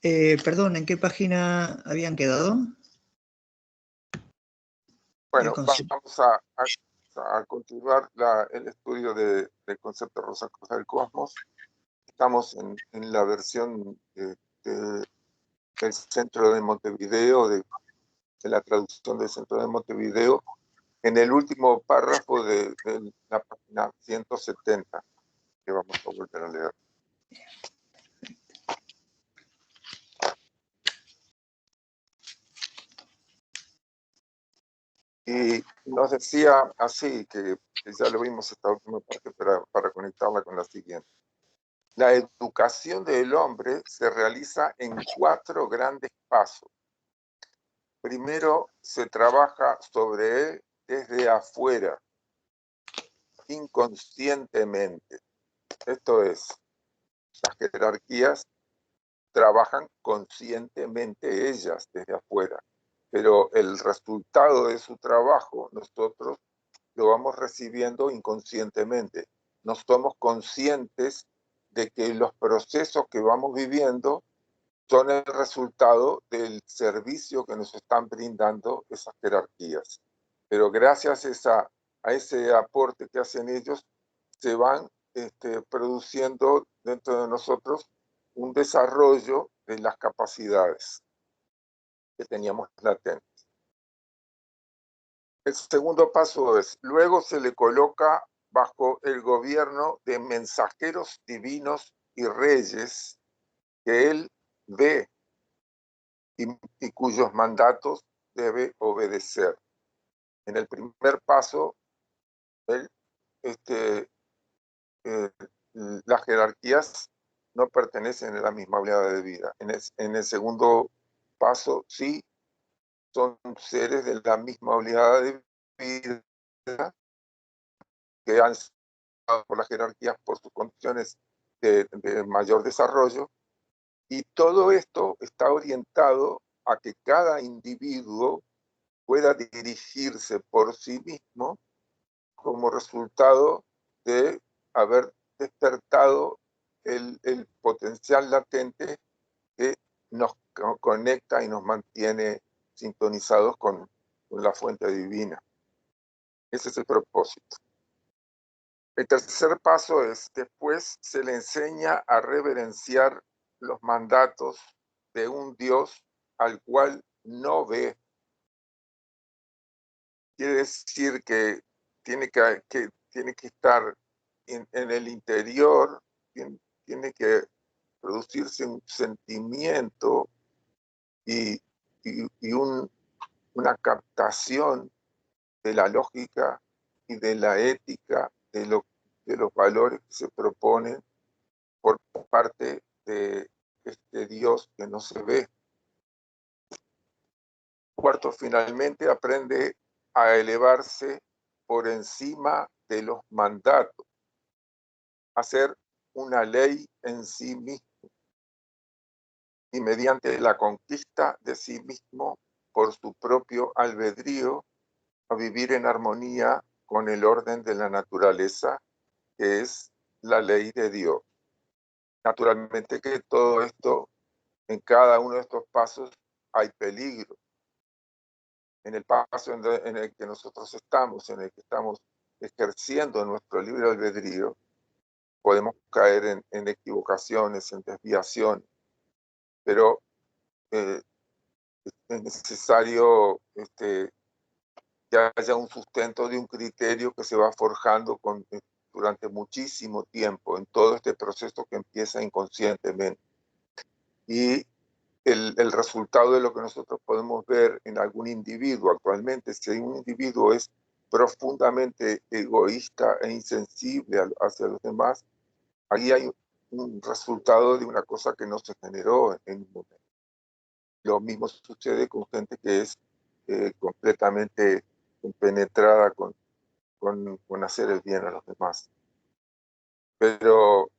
Perdón, ¿en qué página habían quedado? Bueno, vamos a continuar el estudio del concepto Rosacrucial del cosmos. Estamos en la versión del Centro de Montevideo, de la traducción del Centro de Montevideo, en el último párrafo de la página 170, que vamos a volver a leer. Y nos decía así, que ya lo vimos esta última parte para conectarla con la siguiente. La educación del hombre se realiza en 4 grandes pasos. Primero, se trabaja sobre él desde afuera, inconscientemente. Esto es, las jerarquías trabajan conscientemente ellas desde afuera, pero el resultado de su trabajo nosotros lo vamos recibiendo inconscientemente. No somos conscientes de que los procesos que vamos viviendo son el resultado del servicio que nos están brindando esas jerarquías. Pero gracias a ese aporte que hacen ellos, se van produciendo dentro de nosotros un desarrollo de las capacidades que teníamos latentes. El segundo paso es, luego se le coloca bajo el gobierno de mensajeros divinos y reyes que él ve y cuyos mandatos debe obedecer. En el primer paso, las jerarquías no pertenecen a la misma oleada de vida. En el segundo paso, sí, son seres de la misma oleada de vida que han sido por las jerarquías por sus condiciones de mayor desarrollo, y todo esto está orientado a que cada individuo pueda dirigirse por sí mismo como resultado de haber despertado el potencial latente que nos conecta y nos mantiene sintonizados con la fuente divina. Ese es el propósito. El tercer paso es, después se le enseña a reverenciar los mandatos de un Dios al cual no ve. Quiere decir que tiene que estar en el interior, tiene que producirse un sentimiento y una captación de la lógica y de la ética, de los valores que se proponen por parte de este Dios que no se ve. Cuarto, finalmente aprende a elevarse por encima de los mandatos, a ser una ley en sí mismo y mediante la conquista de sí mismo por su propio albedrío, a vivir en armonía con el orden de la naturaleza, que es la ley de Dios. Naturalmente que todo esto, en cada uno de estos pasos hay peligro. En el paso en el que nosotros estamos, en el que estamos ejerciendo nuestro libre albedrío, podemos caer en equivocaciones, en desviaciones, pero es necesario que haya un sustento de un criterio que se va forjando durante muchísimo tiempo en todo este proceso que empieza inconscientemente. Y el resultado de lo que nosotros podemos ver en algún individuo actualmente, si un individuo es profundamente egoísta e insensible hacia los demás, ahí hay un resultado de una cosa que no se generó en un momento. Lo mismo sucede con gente que es completamente penetrada con hacer el bien a los demás. Pero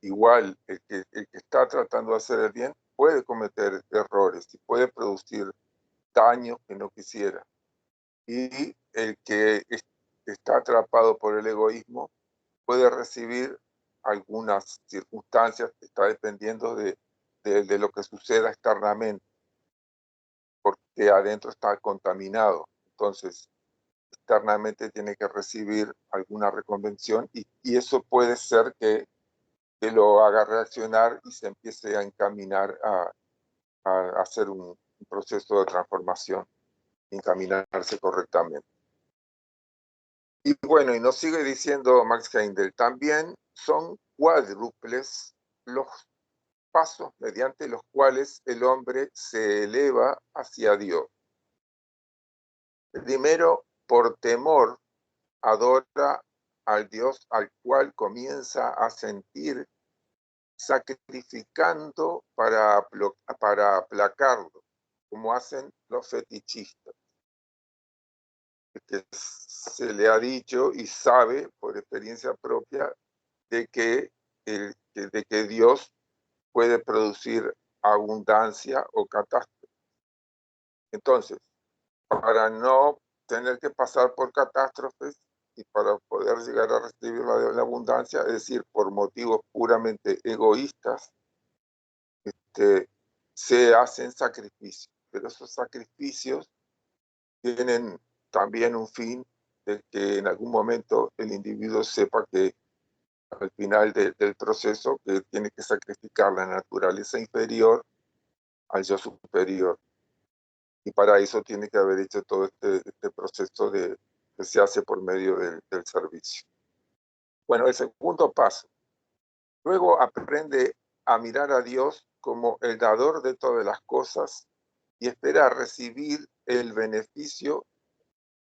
igual el que está tratando de hacer el bien puede cometer errores y puede producir daño que no quisiera. Y el que está atrapado por el egoísmo puede recibir algunas circunstancias que está dependiendo de de lo que suceda externamente, porque adentro está contaminado. Entonces, externamente tiene que recibir alguna reconvención y eso puede ser que lo haga reaccionar y se empiece a encaminar a hacer un proceso de transformación, encaminarse correctamente. Y bueno, y nos sigue diciendo Max Heindel, también son cuádruples los pasos mediante los cuales el hombre se eleva hacia Dios. Primero, por temor, adora al Dios al cual comienza a sentir, sacrificando para aplacarlo, como hacen los fetichistas, que se le ha dicho y sabe por experiencia propia de que Dios puede producir abundancia o catástrofe. Entonces, para no tener que pasar por catástrofes y para poder llegar a recibir la abundancia, es decir, por motivos puramente egoístas, se hacen sacrificios. Pero esos sacrificios tienen también un fin de que en algún momento el individuo sepa que al final del proceso que tiene que sacrificar la naturaleza inferior al yo superior. Y para eso tiene que haber hecho todo este proceso que se hace por medio del servicio. Bueno, el segundo paso. Luego aprende a mirar a Dios como el dador de todas las cosas y espera recibir el beneficio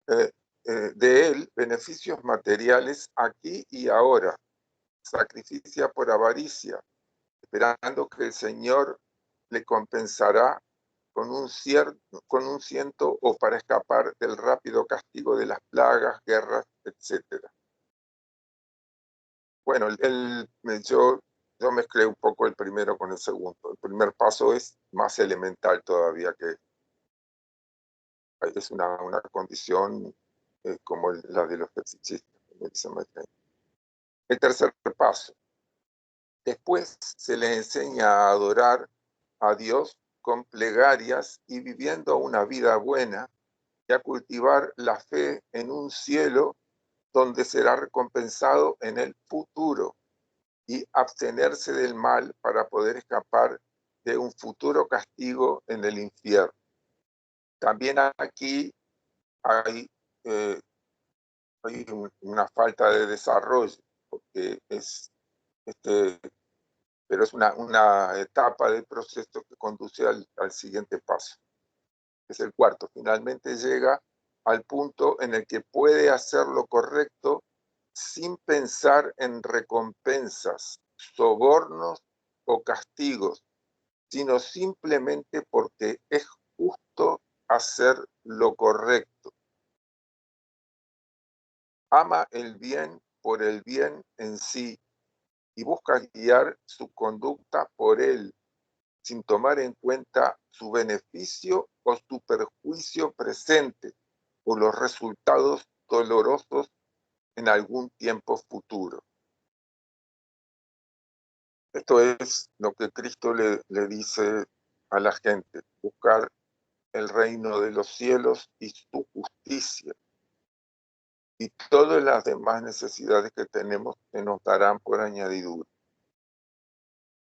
de él, beneficios materiales aquí y ahora. Sacrificia por avaricia, esperando que el Señor le compensará con un ciento o para escapar del rápido castigo de las plagas, guerras, etc. Bueno, yo mezclé un poco el primero con el segundo. El primer paso es más elemental todavía, que es una condición como la de los fetichistas, como dice Maitreya. El tercer paso. Después se le enseña a adorar a Dios con plegarias y viviendo una vida buena y a cultivar la fe en un cielo donde será recompensado en el futuro y abstenerse del mal para poder escapar de un futuro castigo en el infierno. También aquí hay una falta de desarrollo, porque pero es una etapa del proceso que conduce al siguiente paso, que es el cuarto. Finalmente llega al punto en el que puede hacer lo correcto sin pensar en recompensas, sobornos o castigos, sino simplemente porque es justo hacer lo correcto. Ama el bien por el bien en sí y busca guiar su conducta por él, sin tomar en cuenta su beneficio o su perjuicio presente o los resultados dolorosos en algún tiempo futuro. Esto es lo que Cristo le dice a la gente: buscar el reino de los cielos y su justicia, y todas las demás necesidades que tenemos se nos darán por añadidura.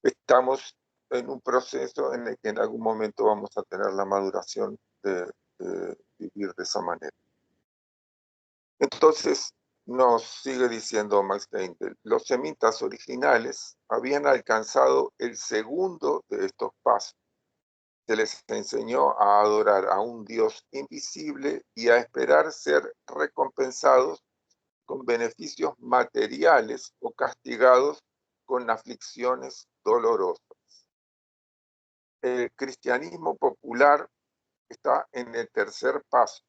Estamos en un proceso en el que en algún momento vamos a tener la maduración de vivir de esa manera. Entonces, nos sigue diciendo Max Heindel, los semitas originales habían alcanzado el segundo de estos pasos. Se les enseñó a adorar a un Dios invisible y a esperar ser recompensados con beneficios materiales o castigados con aflicciones dolorosas. El cristianismo popular está en el tercer paso.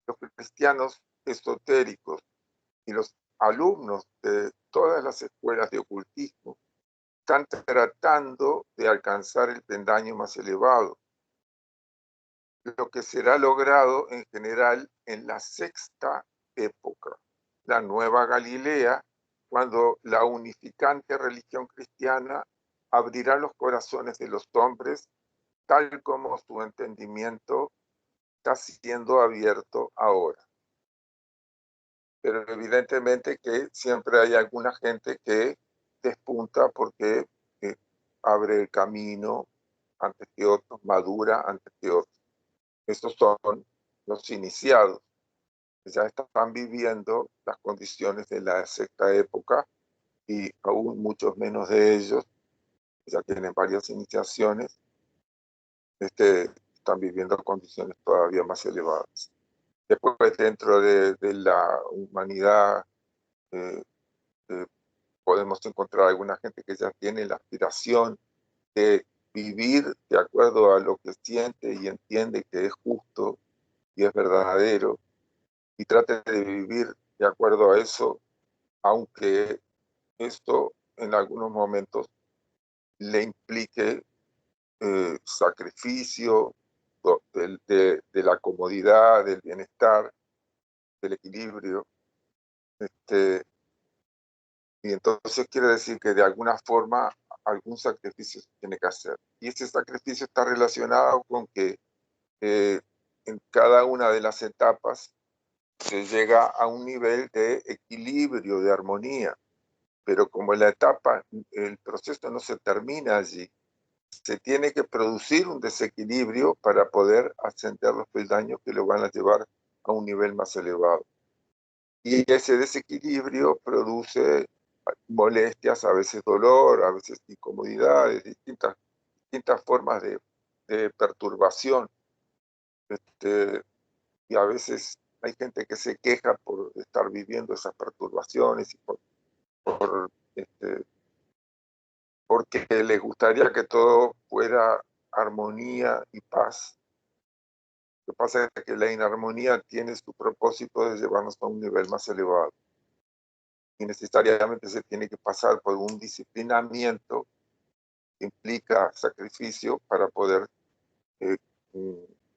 Los cristianos esotéricos y los alumnos de todas las escuelas de ocultismo están tratando de alcanzar el peldaño más elevado, lo que será logrado en general en la sexta época, la Nueva Galilea, cuando la unificante religión cristiana abrirá los corazones de los hombres, tal como su entendimiento está siendo abierto ahora. Pero evidentemente que siempre hay alguna gente que despunta porque abre el camino antes que otros, madura antes que otros. Estos son los iniciados, que ya están viviendo las condiciones de la sexta época, y aún muchos menos de ellos, que ya tienen varias iniciaciones, están viviendo condiciones todavía más elevadas. Después, dentro de la humanidad, eh, podemos encontrar alguna gente que ya tiene la aspiración de vivir de acuerdo a lo que siente y entiende que es justo y es verdadero, y trate de vivir de acuerdo a eso, aunque esto en algunos momentos le implique sacrificio de la comodidad, del bienestar, del equilibrio. Y entonces quiere decir que de alguna forma algún sacrificio se tiene que hacer. Y ese sacrificio está relacionado con que en cada una de las etapas se llega a un nivel de equilibrio, de armonía. Pero como la etapa, el proceso no se termina allí, se tiene que producir un desequilibrio para poder ascender los peldaños que lo van a llevar a un nivel más elevado. Y ese desequilibrio produce molestias, a veces dolor, a veces incomodidades, distintas formas de perturbación. Y a veces hay gente que se queja por estar viviendo esas perturbaciones y porque les gustaría que todo fuera armonía y paz. Lo que pasa es que la inarmonía tiene su propósito de llevarnos a un nivel más elevado. Y necesariamente se tiene que pasar por un disciplinamiento que implica sacrificio para poder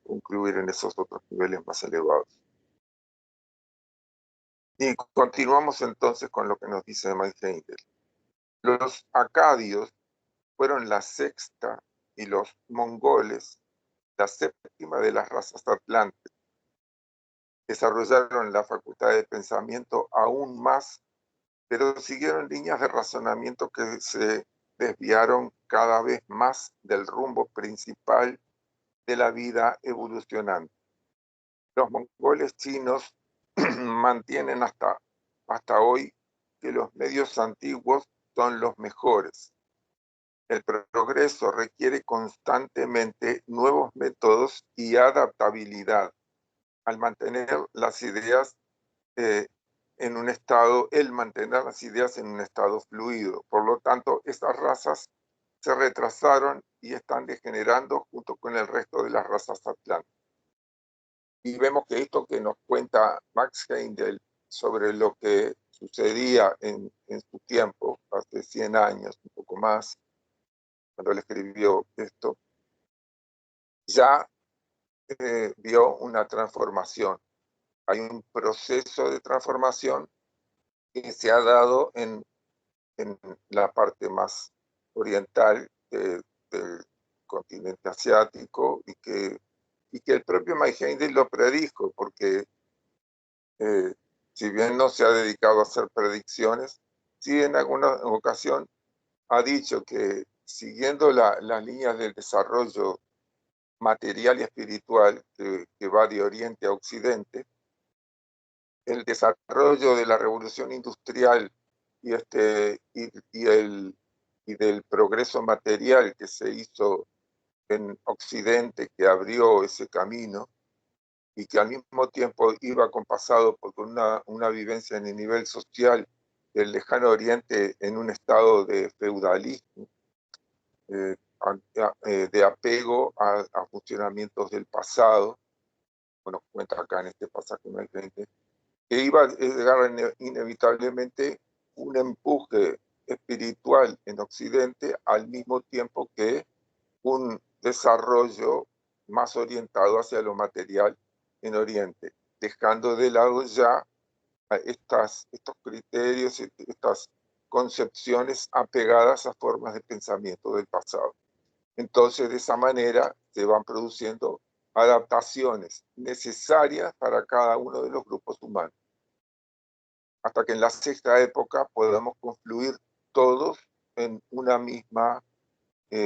concluir en esos otros niveles más elevados. Y continuamos entonces con lo que nos dice Mike Heindel. Los acadios fueron la sexta y los mongoles la séptima de las razas atlantes. Desarrollaron la facultad de pensamiento aún más, pero siguieron líneas de razonamiento que se desviaron cada vez más del rumbo principal de la vida evolucionante. Los mongoles chinos mantienen hasta hoy que los medios antiguos son los mejores. El progreso requiere constantemente nuevos métodos y adaptabilidad al mantener las ideas en un estado, mantener las ideas en un estado fluido. Por lo tanto, estas razas se retrasaron y están degenerando junto con el resto de las razas atlánticas. Y vemos que esto que nos cuenta Max Heindel sobre lo que sucedía en su tiempo, hace 100 años, un poco más, cuando él escribió esto, ya vio una transformación. Hay un proceso de transformación que se ha dado en la parte más oriental del continente asiático, y que el propio Mike Heindel lo predijo, porque si bien no se ha dedicado a hacer predicciones, sí en alguna ocasión ha dicho que siguiendo las líneas del desarrollo material y espiritual que va de Oriente a Occidente, el desarrollo de la revolución industrial y del progreso material que se hizo en Occidente, que abrió ese camino y que al mismo tiempo iba acompasado por una vivencia en el nivel social del lejano Oriente en un estado de feudalismo, de apego a funcionamientos del pasado, como nos cuenta acá en este pasaje en el 20, que iba a llegar inevitablemente un empuje espiritual en Occidente al mismo tiempo que un desarrollo más orientado hacia lo material en Oriente, dejando de lado ya estos criterios, estas concepciones apegadas a formas de pensamiento del pasado. Entonces, de esa manera se van produciendo adaptaciones necesarias para cada uno de los grupos humanos, hasta que en la sexta época podamos confluir todos en una misma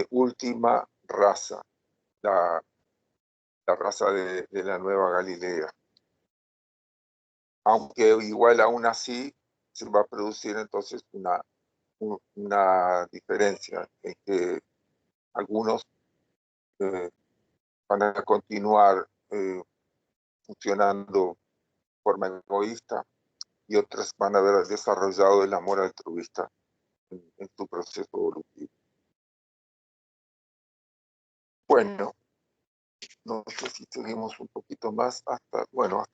última raza, la raza de la Nueva Galilea. Aunque igual aún así se va a producir entonces una diferencia en que algunos van a continuar funcionando de forma egoísta y otros van a haber desarrollado el amor altruista en su proceso evolutivo. Bueno, no sé si seguimos un poquito más hasta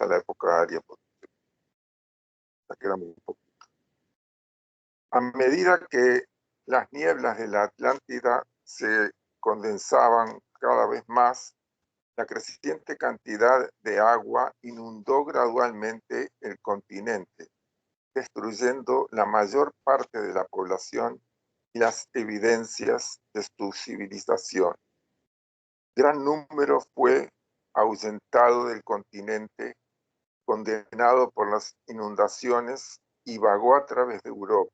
la época aria, porque ya queda muy poquito. A medida que las nieblas de la Atlántida se condensaban cada vez más, la creciente cantidad de agua inundó gradualmente el continente, destruyendo la mayor parte de la población y las evidencias de su civilización. Gran número fue ahuyentado del continente, condenado por las inundaciones, y vagó a través de Europa.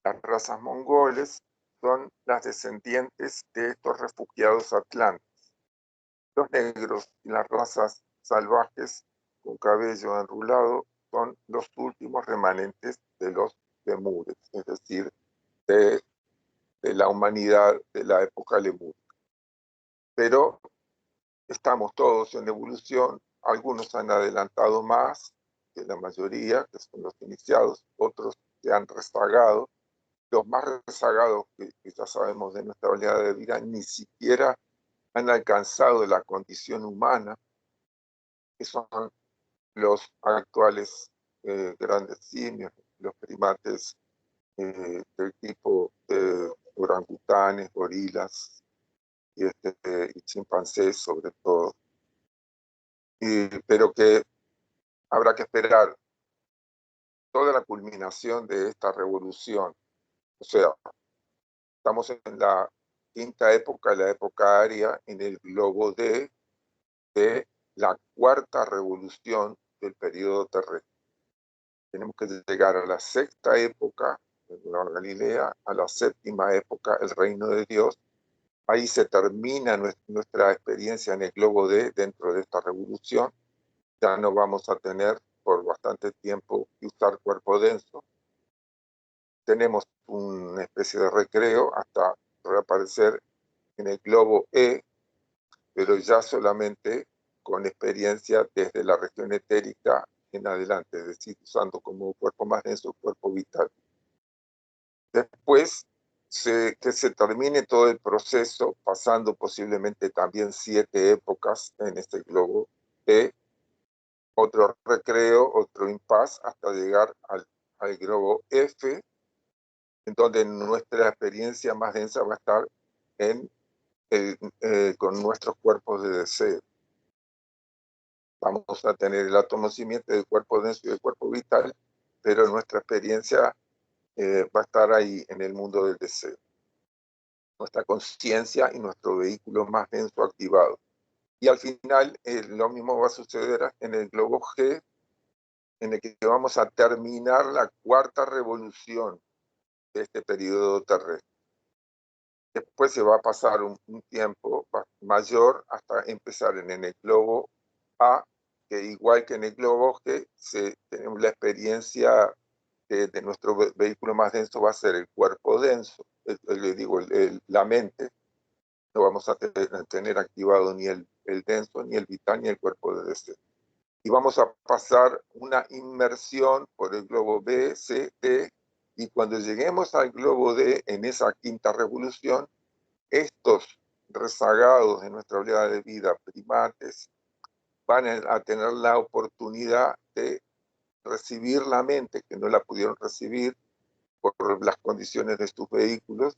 Las razas mongoles son las descendientes de estos refugiados atlantes. Los negros y las razas salvajes con cabello enrulado son los últimos remanentes de los lemures, es decir, de la humanidad de la época lemúrica. Pero estamos todos en evolución, algunos han adelantado más que la mayoría, que son los iniciados, otros se han rezagado. Los más rezagados, que ya sabemos de nuestra oleada de vida, ni siquiera han alcanzado la condición humana, que son los actuales grandes simios, los primates del tipo orangutanes, gorilas y chimpancés sobre todo. Pero que habrá que esperar toda la culminación de esta revolución. O sea, estamos en la quinta época, la época aria, en el globo de la cuarta revolución del periodo terrestre. Tenemos que llegar a la sexta época, la Galilea, a la séptima época, el reino de Dios. Ahí se termina nuestra experiencia en el globo D dentro de esta revolución. Ya no vamos a tener por bastante tiempo que usar cuerpo denso. Tenemos una especie de recreo hasta reaparecer en el globo E, pero ya solamente con experiencia desde la región etérica en adelante, es decir, usando como cuerpo más denso cuerpo vital. Después que se termine todo el proceso, pasando posiblemente también 7 épocas en este globo E, otro recreo, otro impas, hasta llegar al globo F, en donde nuestra experiencia más densa va a estar con nuestros cuerpos de deseo. Vamos a tener el átomo simiente del cuerpo denso y del cuerpo vital, pero nuestra experiencia va a estar ahí en el mundo del deseo. Nuestra conciencia y nuestro vehículo más denso activado. Y al final lo mismo va a suceder en el globo G, en el que vamos a terminar la cuarta revolución de este periodo terrestre. Después se va a pasar un tiempo mayor hasta empezar en el globo A, que igual que en el globo G, tenemos la experiencia de nuestro vehículo más denso va a ser el cuerpo denso, la mente. No vamos a tener activado ni el denso, ni el vital, ni el cuerpo de deseo. Y vamos a pasar una inmersión por el globo B, C, D, y cuando lleguemos al globo D, en esa quinta revolución, estos rezagados de nuestra oleada de vida, primates, van a tener la oportunidad de recibir la mente, que no la pudieron recibir por las condiciones de sus vehículos,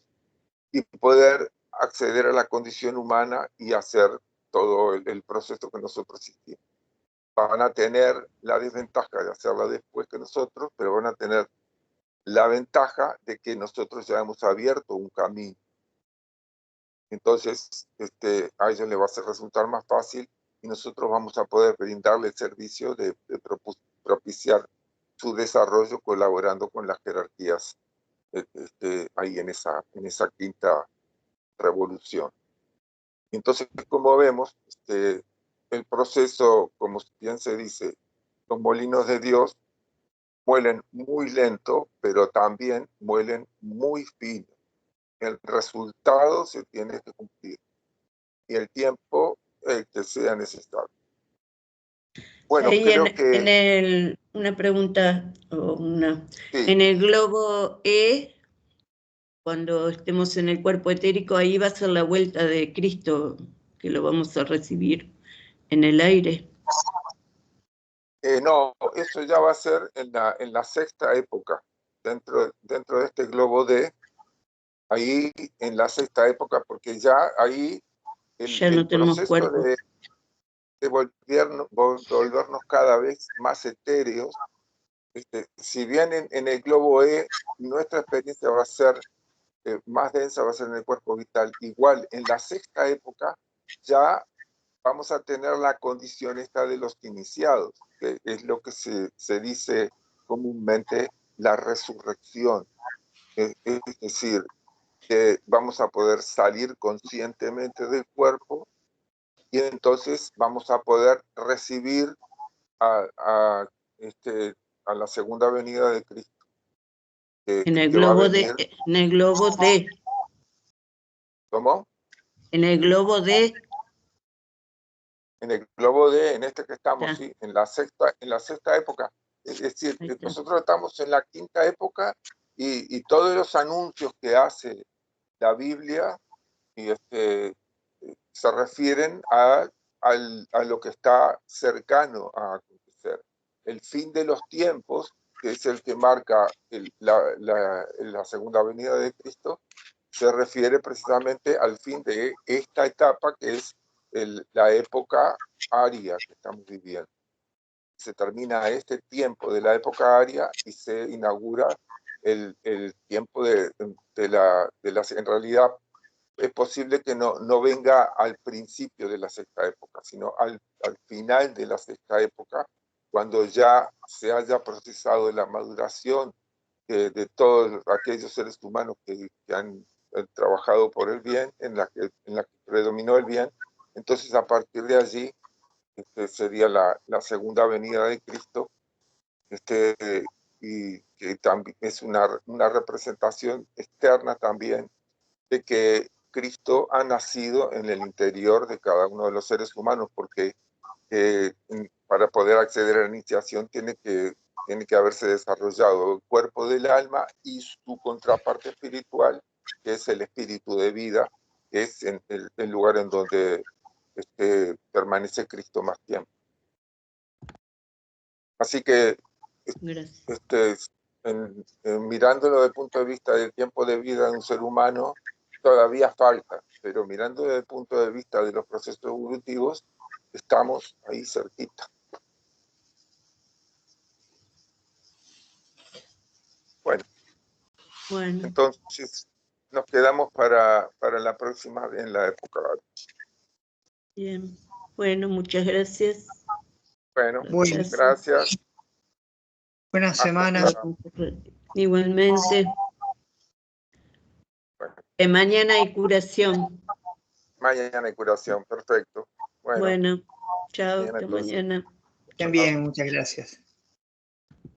y poder acceder a la condición humana y hacer todo el proceso que nosotros hicimos. Van a tener la desventaja de hacerla después que nosotros, pero van a tener la ventaja de que nosotros ya hemos abierto un camino. Entonces, a ellos les va a resultar más fácil y nosotros vamos a poder brindarle el servicio de propiciar su desarrollo colaborando con las jerarquías ahí en esa quinta revolución. Entonces, como vemos, el proceso, como bien se dice, los molinos de Dios muelen muy lento, pero también muelen muy fino. El resultado se tiene que cumplir y el tiempo que sea necesario. Bueno, ahí creo que... una pregunta, Sí. en el globo E, cuando estemos en el cuerpo etérico, ahí va a ser la vuelta de Cristo, que lo vamos a recibir en el aire. No, eso ya va a ser en la sexta época, dentro de este globo D, ahí en la sexta época, porque ya ahí Ya no el tenemos proceso cuerpo. de volvernos cada vez más etéreos, si bien en el globo E nuestra experiencia va a ser más densa, va a ser en el cuerpo vital, igual en la sexta época ya vamos a tener la condición esta de los iniciados, que es lo que se dice comúnmente la resurrección. Es decir, que vamos a poder salir conscientemente del cuerpo y entonces vamos a poder recibir a la segunda venida de Cristo. En el globo D. ¿Cómo? En el globo D. En el globo D, en este que estamos, sí, en la sexta época. Es decir, nosotros estamos en la quinta época y todos los anuncios que hace la Biblia se refieren a lo que está cercano a acontecer. El fin de los tiempos, que es el que marca la segunda venida de Cristo, se refiere precisamente al fin de esta etapa que es la época aria que estamos viviendo. Se termina este tiempo de la época aria y se inaugura el tiempo de la... En realidad es posible que no venga al principio de la sexta época, sino al final de la sexta época, cuando ya se haya procesado la maduración de todos aquellos seres humanos que han trabajado por el bien, en la que predominó el bien. Entonces, a partir de allí, sería la segunda venida de Cristo, y que también es una representación externa también de que Cristo ha nacido en el interior de cada uno de los seres humanos, porque para poder acceder a la iniciación tiene que haberse desarrollado el cuerpo del alma y su contraparte espiritual, que es el espíritu de vida, que es el lugar en donde permanece Cristo más tiempo. Así que mirándolo desde el punto de vista del tiempo de vida de un ser humano, todavía falta, pero mirando desde el punto de vista de los procesos evolutivos, estamos ahí cerquita. Bueno, entonces nos quedamos para la próxima en la época. Bien, bueno, muchas gracias. Bueno, gracias. Buena semana. Igualmente. Bueno. Mañana hay curación. Mañana hay curación, perfecto. Bueno, chao, hasta mañana. También, muchas gracias.